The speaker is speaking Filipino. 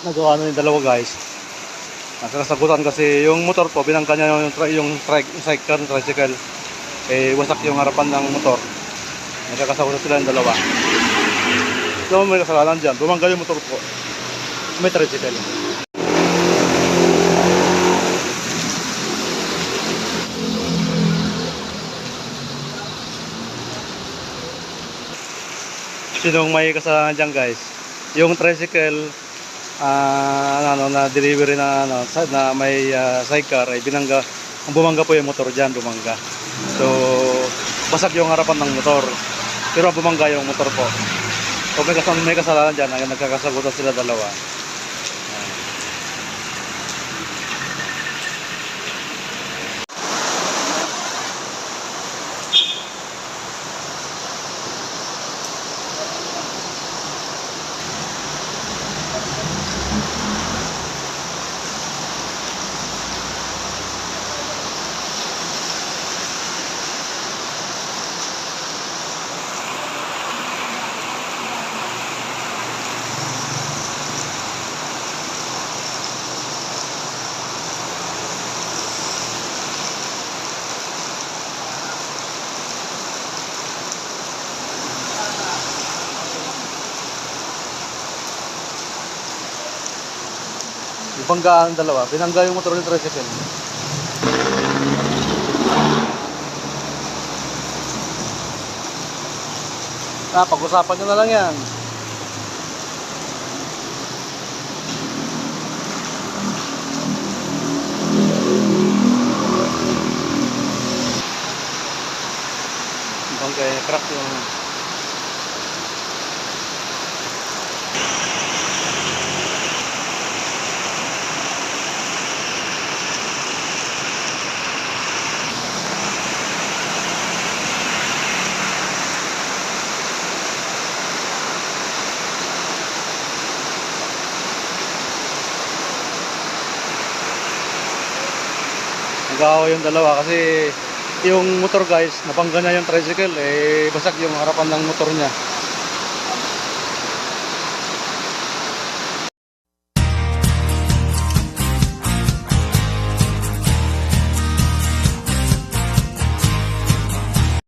nagawa na yung dalawa guys. Nagkasagutan kasi yung motor ko, binangka niya yung tricycle. Eh, wasak yung harapan ng motor. Nagkakasagutan sila yung dalawa. So, may kasalanan dyan. Bumangga yung motor ko. May tricycle. Sinong may kasalanan dyan guys? Yung tricycle na delivery na may sidecar ay binangga, ang bumangga po yung motor diyan, bumangga. So basag yung harapan ng motor. Pero bumangga yung motor po. So may kasalanan diyan, nagkakasagutan sila dalawa. Bangga ang dalawa, binangga yung motor ng tricycle. Pag-usapan nyo na lang yan. Bangga, crack yung nag-aaway yung dalawa kasi yung motor guys, nabangga niya yung tricycle, eh basag yung harapan ng motor niya.